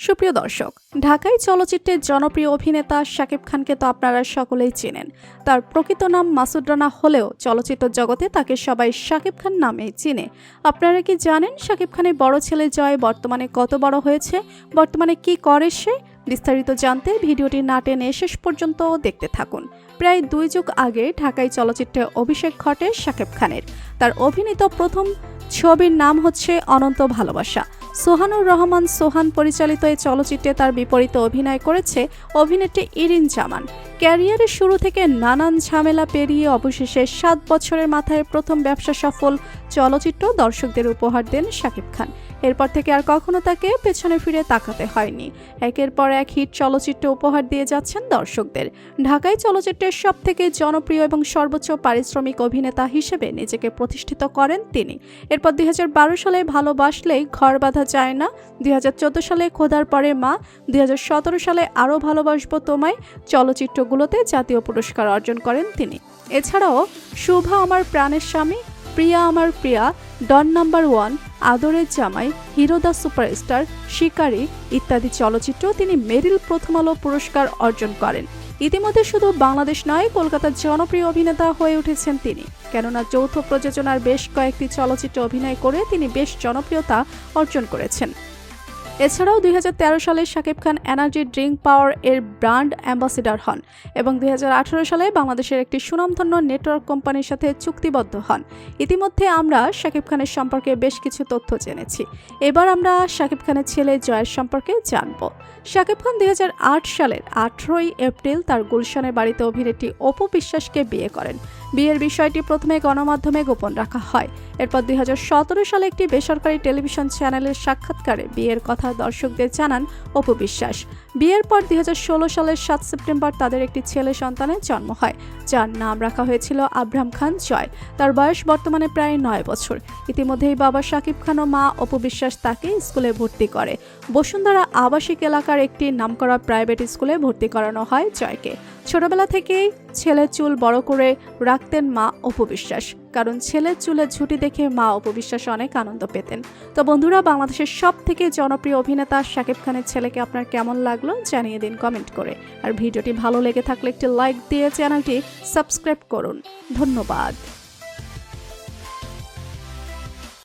সুপ্রিয় দর্শক, ঢাকাই চলচ্চিত্রের জনপ্রিয় অভিনেতা শাকিব খানকে তো আপনারা সকলেই চেনেন। তার প্রকৃত নাম মাসুদ রানা হলেও চলচ্চিত্র জগতে তাকে সবাই শাকিব খান নামেই চিনে। আপনারা কি জানেন শাকিব খানের বড় ছেলে জয় বর্তমানে কত বড় হয়েছে, বর্তমানে কি করে সে? বিস্তারিত জানতে ভিডিওটি না টেনে শেষ পর্যন্ত দেখতে থাকুন। প্রায় 2 যুগ আগে ঢাকাই চলচ্চিত্রে অভিষেক ঘটে শাকিব খানের। তার অভিনীত প্রথম ছবির নাম হচ্ছে অনন্ত ভালোবাসা। সোহানুর রহমান সোহান পরিচালিত এই চলচ্চিত্রে তার বিপরীতে অভিনয় করেছে অভিনেত্রী ইরিন জামান। ক্যারিয়ারের শুরু থেকে নানান ঝামেলা পেরিয়ে অবশেষে 7 বছরের মাথায় প্রথম ব্যবসা সফল চলচ্চিত্র দর্শকদের উপহার দেন শাকিব খান। এরপর থেকে আর কখনো তাকে পেছনে ফিরে তাকাতে হয়নি। একের পর এক হিট চলচ্চিত্র উপহার দিয়ে যাচ্ছেন দর্শকদের। ঢাকাই চলচ্চিত্রের সবথেকে জনপ্রিয় এবং সর্বোচ্চ পারিশ্রমিক অভিনেতা হিসেবে নিজেকে প্রতিষ্ঠিত করেন তিনি। এরপর 2012 সালে ভালোবাসলেই ঘর বাঁধা যায় না, 2014 সালে খোদার পরে মা, 2017 সালে আরও ভালোবাসবো তোমায় চলচ্চিত্রগুলোতে জাতীয় পুরস্কার অর্জন করেন তিনি। এছাড়াও শুভা আমার প্রাণের স্বামী, প্রিয়া আমার প্রিয়া, ডন নাম্বার 1, আদরের জামাই, হিরো দ্য সুপারস্টার, শিকারী ইত্যাদি চলচ্চিত্র তিনি মেরিল প্রথম আলো পুরস্কার অর্জন করেন। ইতিমধ্যে শুধু বাংলাদেশ নয়, কলকাতার জনপ্রিয় অভিনেতা হয়ে উঠেছেন তিনি, কেননা যৌথ প্রযোজনার বেশ কয়েকটি চলচ্চিত্রে অভিনয় করে তিনি বেশ জনপ্রিয়তা অর্জন করেছেন। এছাড়াও 2013 সালে শাকিব খান এনার্জি ড্রিঙ্ক পাওয়ার এর ব্র্যান্ড অ্যাম্বাসেডর হন এবং 2018 সালে বাংলাদেশের একটি সুনামধন্য নেটওয়ার্ক কোম্পানির সাথে চুক্তিবদ্ধ হন। ইতিমধ্যে আমরা শাকিব খানের সম্পর্কে বেশ কিছু তথ্য জেনেছি। এবার আমরা শাকিব খানের ছেলে জয়ের সম্পর্কে জানব। শাকিব খান 2008 সালের 18 এপ্রিল তার গুলশানের বাড়িতে অভিনেত্রী অপু বিশ্বাসকে বিয়ে করেন। বিয়ের বিষয়টি প্রথমে গণমাধ্যমে গোপন রাখা হয়। এরপর 2017 সালে একটি বেসরকারি টেলিভিশন চ্যানেলের সাক্ষাৎকারে বিয়ের কথা দর্শকদের জানান অপু বিশ্বাস। বিয়ের পর 2016 সালের 7 সেপ্টেম্বর তাদের একটি ছেলে সন্তানের জন্ম হয়, যার নাম রাখা হয়েছিল আব্রাহাম খান জয়। তার বয়স বর্তমানে প্রায় 9 বছর। ইতিমধ্যেই বাবা শাকিব খান ও মা অপু বিশ্বাস তাকে স্কুলে ভর্তি করে। বসুন্ধরা আবাসিক এলাকার একটি নামকরা প্রাইভেট স্কুলে ভর্তি করানো হয় জয়কে। ছোটবেলা থেকেই ছেলের চুল বড় করে রাখতেন মা অপু বিশ্বাস, কারণ ছেলের চুলের ঝুঁটি দেখে মা অপু বিশ্বাস অনেক আনন্দ পেতেন। তো বন্ধুরা, বাংলাদেশের সবথেকে জনপ্রিয় অভিনেতা শাকিব খানের ছেলেকে আপনার কেমন লাগলো জানিয়ে দিন কমেন্ট করে। আর ভিডিওটি ভালো লেগে থাকলে একটি লাইক দিয়ে চ্যানেলটি সাবস্ক্রাইব করুন। ধন্যবাদ।